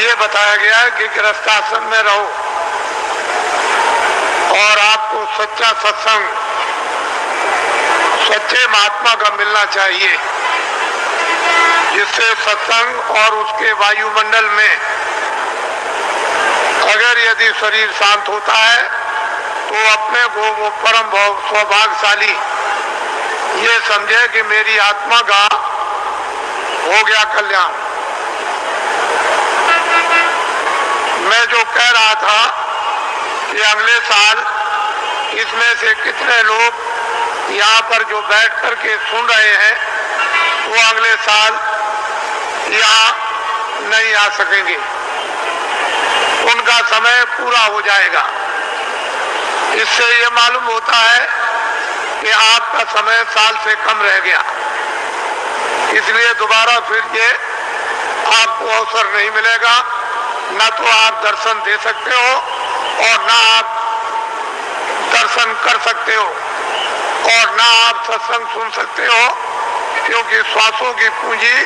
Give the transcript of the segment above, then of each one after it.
ये बताया गया है कि गृहस्थाश्रम में रहो और आपको सच्चा सत्संग सच्चे महात्मा का मिलना चाहिए, जिससे सत्संग और उसके वायुमंडल में अगर यदि शरीर शांत होता है तो अपने को वो परम सौभाग्यशाली ये समझे कि मेरी आत्मा का हो गया कल्याण। मैं जो कह रहा था कि अगले साल इसमें से कितने लोग यहाँ पर जो बैठ करके सुन रहे हैं वो अगले साल यहाँ नहीं आ सकेंगे, उनका समय पूरा हो जाएगा। इससे ये मालूम होता है कि आपका समय साल से कम रह गया, इसलिए दोबारा फिर ये आपको अवसर नहीं मिलेगा। न तो आप दर्शन दे सकते हो और न आप दर्शन कर सकते हो और न आप सत्संग सुन सकते हो, क्योंकि श्वासों की पूंजी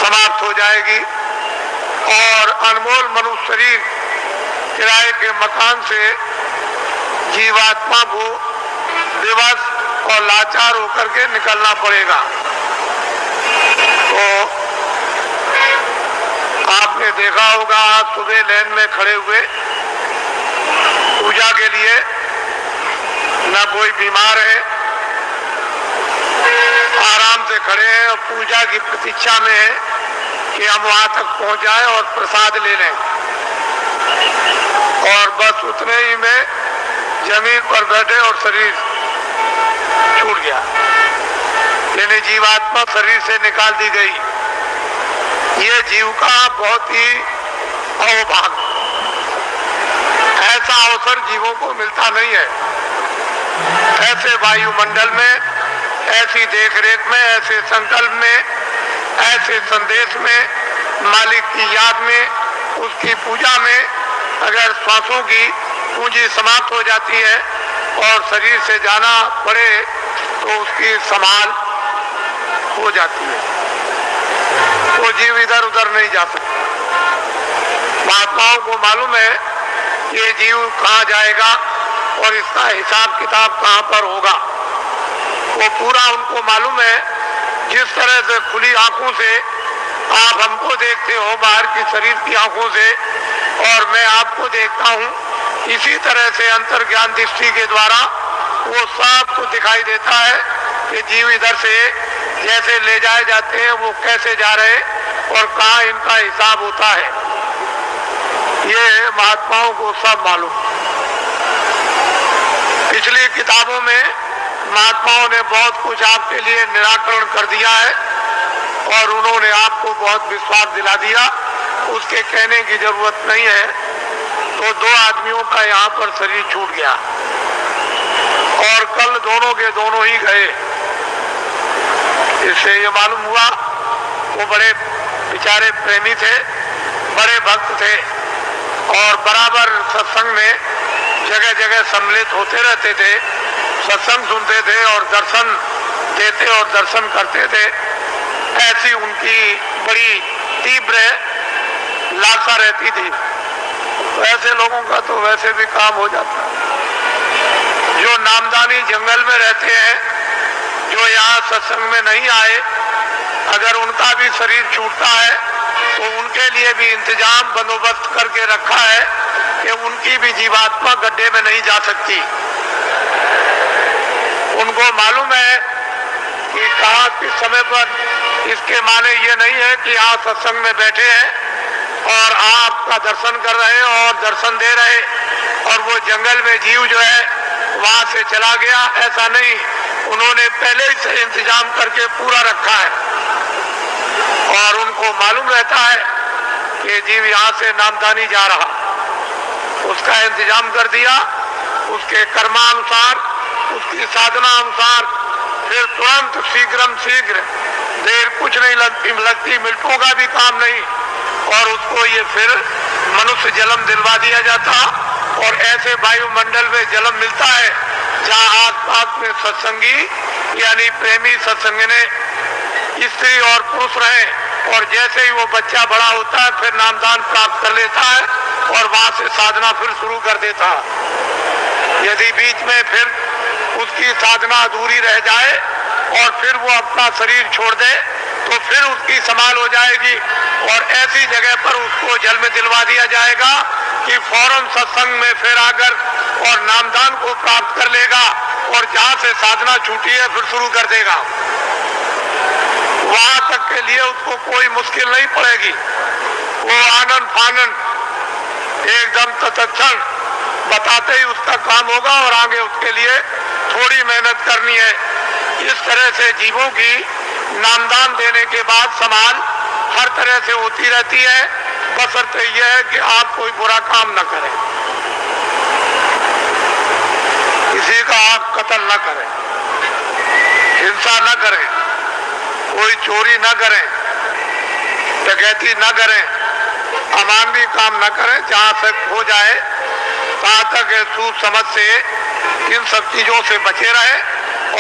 समाप्त हो जाएगी और अनमोल मनुष्य शरीर किराए के मकान से जीवात्मा को विवश और लाचार होकर के निकलना पड़ेगा। तो आपने देखा होगा, आज सुबह लाइन में खड़े हुए पूजा के लिए, न कोई बीमार है, आराम से खड़े हैं और पूजा की प्रतीक्षा में है कि हम वहां तक पहुंच जाएं और प्रसाद ले लें, और बस उतने ही में जमीन पर बैठे और शरीर छूट गया, यानी जीवात्मा शरीर से निकाल दी गई। ये जीव का बहुत ही अहोभाग्य, ऐसा अवसर जीवों को मिलता नहीं है। ऐसे वायुमंडल में, ऐसी देखरेख में, ऐसे संकल्प में, ऐसे संदेश में, मालिक की याद में, उसकी पूजा में अगर श्वासों की पूंजी समाप्त हो जाती है और शरीर से जाना पड़े तो उसकी संभाल हो जाती है, वो जीव इधर उधर नहीं जा सकता। महात्माओं को मालूम है ये जीव कहाँ जाएगा और इसका हिसाब किताब कहाँ पर होगा, वो पूरा उनको मालूम है। जिस तरह से खुली आंखों से आप हमको देखते हो बाहर की शरीर की आंखों से और मैं आपको देखता हूँ, इसी तरह से अंतर ज्ञान दृष्टि के द्वारा वो सब कुछ दिखाई देता है कि जीव इधर से जैसे ले जाए जाते हैं वो कैसे जा रहे और कहाँ इनका हिसाब होता है, ये महात्माओं को सब मालूम। पिछली किताबों में महात्माओं ने बहुत कुछ आपके लिए निराकरण कर दिया है और उन्होंने आपको बहुत विश्वास दिला दिया, उसके कहने की जरूरत नहीं है। तो दो आदमियों का यहाँ पर शरीर छूट गया और कल दोनों के दोनों ही गए। इससे ये मालूम हुआ वो बड़े बेचारे प्रेमी थे, बड़े भक्त थे और बराबर सत्संग में जगह जगह सम्मिलित होते रहते थे, सत्संग सुनते थे और दर्शन देते और दर्शन करते थे। ऐसी उनकी बड़ी तीव्र लालसा रहती थी। ऐसे लोगों का तो वैसे भी काम हो जाता है। जो नामदानी जंगल में रहते हैं, जो यहाँ सत्संग में नहीं आए, अगर उनका भी शरीर छूटता है तो उनके लिए भी इंतजाम बंदोबस्त करके रखा है कि उनकी भी जीवात्मा गड्ढे में नहीं जा सकती। उनको मालूम है कि कहाँ किस समय पर, इसके माने ये नहीं है कि आप सत्संग में बैठे हैं और आपका दर्शन कर रहे और दर्शन दे रहे और वो जंगल में जीव जो है वहां से चला गया, ऐसा नहीं। उन्होंने पहले ही से इंतजाम करके पूरा रखा है और उनको मालूम रहता है कि जीव यहाँ से नामदानी जा रहा, उसका इंतजाम कर दिया, उसके कर्मानुसार, उसकी साधना अनुसार, फिर तुरंत शीघ्र देर कुछ नहीं लगती, मिनटों का भी काम नहीं, और उसको ये फिर मनुष्य जन्म दिलवा दिया जाता और ऐसे वायुमंडल में जन्म मिलता है जहाँ आसपास में सत्संगी यानी प्रेमी सत्संग ने स्त्री और पुरुष रहे, और जैसे ही वो बच्चा बड़ा होता है फिर नामदान प्राप्त कर लेता है और वहां से साधना फिर शुरू कर देता है। यदि बीच में फिर उसकी साधना अधूरी रह जाए और फिर वो अपना शरीर छोड़ दे तो फिर उसकी संभाल हो जाएगी और ऐसी जगह पर उसको जल में दिलवा दिया जाएगा कि फौरन सत्संग में फिर आकर और नामदान को प्राप्त कर लेगा और जहां से साधना छूटी है फिर शुरू कर देगा। वहां तक के लिए उसको कोई मुश्किल नहीं पड़ेगी। वो आनंद फानंद एकदम तत्क्षण बताते ही उसका काम होगा और आगे उसके लिए थोड़ी मेहनत करनी है। इस तरह से जीवों की नामदान देने के बाद संभाल हर तरह से होती रहती है, बशर्ते यह है कि आप कोई बुरा काम न करें, किसी का आप कत्ल न करें, हिंसा न करें, कोई चोरी न करें, डकैती न करें, अमानवीय काम न करें। जहां तक हो जाए वहां तक सूझ समझ से इन सब चीजों से बचे रहे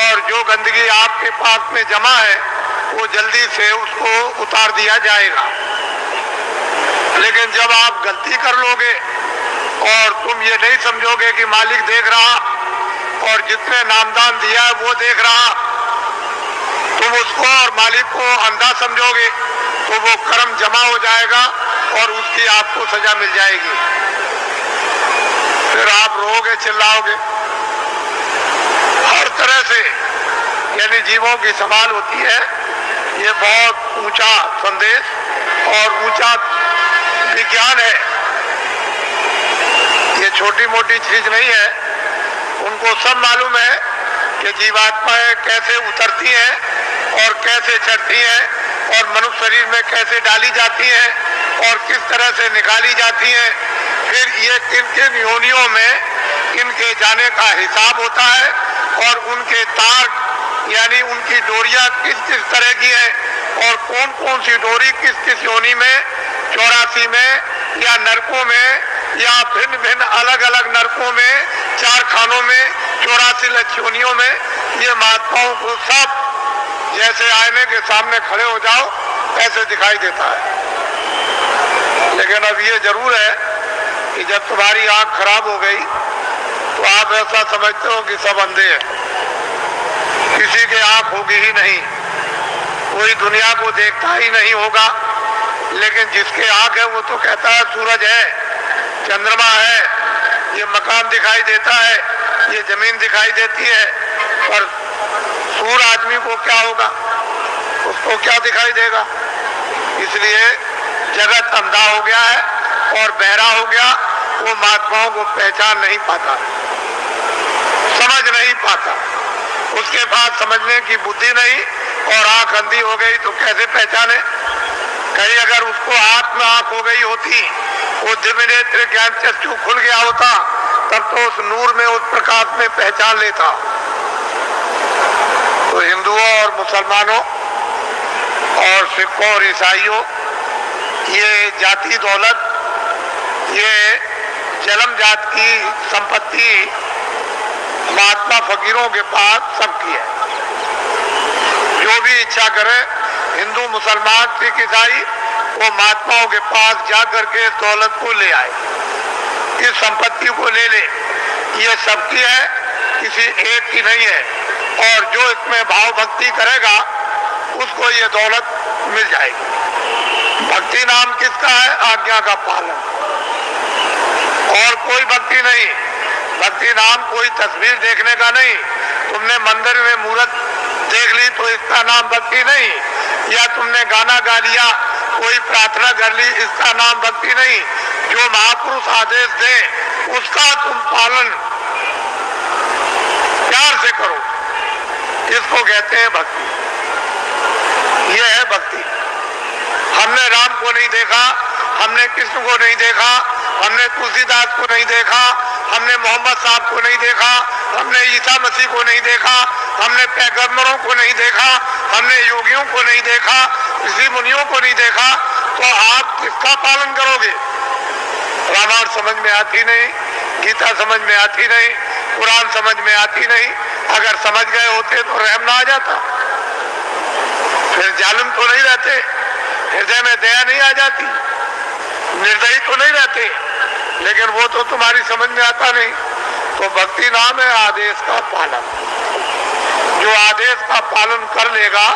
और जो गंदगी आपके पास में जमा है वो जल्दी से उसको उतार दिया जाएगा। लेकिन जब आप गलती कर लोगे और तुम ये नहीं समझोगे कि मालिक देख रहा और जितने नामदान दिया है वो देख रहा, तुम उसको और मालिक को अंधा समझोगे तो वो कर्म जमा हो जाएगा और उसकी आपको सजा मिल जाएगी। फिर आप रोओगे, चिल्लाओगे। हर तरह से यानी जीवों की संभाल होती है। ये बहुत ऊंचा संदेश और ऊंचा विज्ञान है। ये छोटी मोटी चीज नहीं है। उनको सब मालूम है कि जीवात्माएं कैसे उतरती हैं और कैसे चढ़ती हैं और मनुष्य शरीर में कैसे डाली जाती हैं और किस तरह से निकाली जाती हैं। फिर ये किन किन योनियों में इनके जाने का हिसाब होता है और उनके तार यानी उनकी डोरियां किस किस तरह की है और कौन कौन सी डोरी किस किस योनि में, 84 में या नरकों में या भिन्न भिन्न अलग अलग नरकों में, 4 खानों में, 84 लक्ष्योनियों में, ये महात्माओं को सब जैसे आईने के सामने खड़े हो जाओ ऐसे दिखाई देता है। लेकिन अब ये जरूर है कि जब तुम्हारी आंख खराब हो गई तो आप ऐसा समझते हो कि सब अंधे हैं, किसी के आंख होगी ही नहीं, कोई दुनिया को देखता ही नहीं होगा। लेकिन जिसके आंख है वो तो कहता है सूरज है, चंद्रमा है, ये मकान दिखाई देता है, ये जमीन दिखाई देती है। पर सूर आदमी को क्या होगा, उसको क्या दिखाई देगा? इसलिए जगत अंधा हो गया है और बहरा हो गया। वो महात्माओं को पहचान नहीं पाता, समझ नहीं पाता, उसके पास समझने की बुद्धि नहीं और आंख अंधी हो गई तो कैसे पहचाने? कहीं अगर उसको आंख में आंख हो गई होती, वो दिव्य नेत्र ज्ञान चक्षु खुल गया होता, तब तो उस नूर में, उस प्रकाश में पहचान लेता। तो हिंदुओं और मुसलमानों और सिखों और ईसाइयों, ये जाति दौलत, ये जन्म जात की संपत्ति महात्मा फकीरों के पास सबकी है। जो भी इच्छा करे, हिंदू मुसलमान सिख ईसाई, वो महात्माओं के पास जाकर के दौलत को ले आए, इस संपत्ति को ले ले। ये सबकी है, किसी एक की नहीं है। और जो इसमें भाव भक्ति करेगा उसको ये दौलत मिल जाएगी। भक्ति नाम किसका है? आज्ञा का पालन, और कोई भक्ति नहीं। भक्ति नाम कोई तस्वीर देखने का नहीं। तुमने मंदिर में मूर्त देख ली तो इसका नाम भक्ति नहीं, या तुमने गाना गा लिया, कोई प्रार्थना कर ली, इसका नाम भक्ति नहीं। जो महापुरुष आदेश दे उसका तुम पालन प्यार से करो, इसको कहते हैं भक्ति। ये है भक्ति। हमने राम को नहीं देखा, हमने कृष्ण को नहीं देखा, हमने तुलसीदास को नहीं देखा, हमने मोहम्मद साहब को नहीं देखा, हमने ईसा मसीह को नहीं देखा, हमने पैगंबरों को नहीं देखा, हमने योगियों को नहीं देखा, ऋषि मुनियों को नहीं देखा, तो आप किसका पालन करोगे? रामायण समझ में आती नहीं, गीता समझ में आती नहीं, कुरान समझ में आती नहीं। अगर समझ गए होते तो रहम ना आ जाता। फिर जालिम तो नहीं रहते, हृदय में दया नहीं आ जाती, निर्दयी तो नहीं रहते, लेकिन वो तो तुम्हारी समझ में आता नहीं। तो भक्ति नाम है आदेश का पालन। जो आदेश का पालन कर लेगा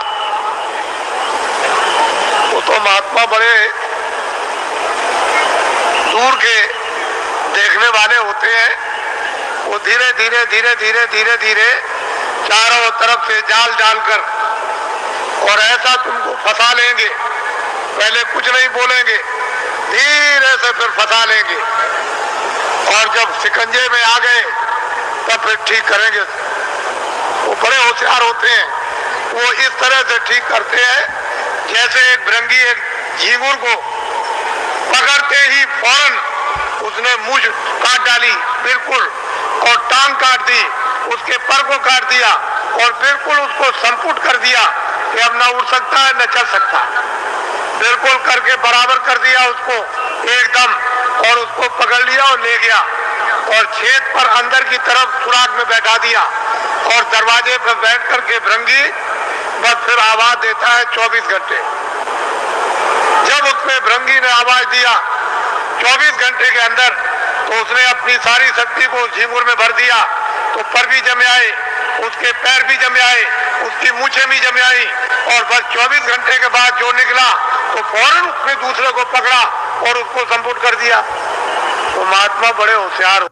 वो तो महात्मा बड़े दूर के देखने वाले होते हैं। वो धीरे धीरे धीरे धीरे धीरे धीरे चारों तरफ से जाल डालकर और ऐसा तुमको फंसा लेंगे, पहले कुछ नहीं बोलेंगे, धीरे से फिर फंसा लेंगे, और जब शिकंजे में आ गए तब फिर ठीक करेंगे। वो बड़े होशियार होते हैं, वो इस तरह से ठीक करते हैं जैसे एक भृंगी एक झींगुर को पकड़ते ही फौरन उसने मूंछ काट डाली बिल्कुल, और टांग काट दी, उसके पर को काट दिया और बिल्कुल उसको संपुट कर दिया कि अब न उड़ सकता है न चल सकता, बिल्कुल करके बराबर कर दिया उसको एकदम, और उसको पकड़ लिया और ले गया और छेद पर अंदर की तरफ सुराग में बैठा दिया, और दरवाजे पर बैठ करके भृंगी बस फिर आवाज देता है 24 घंटे। जब उसने भृंगी ने आवाज दिया 24 घंटे के अंदर, तो उसने अपनी सारी शक्ति को झींगुर में भर दिया, तो पर भी जमे आए, उसके पैर भी जमे आए, उसकी मूछें भी जमे आई, और बस 24 घंटे के बाद जो निकला तो फौरन उसने दूसरे को पकड़ा और उसको संपुट कर दिया। तो महात्मा बड़े होशियार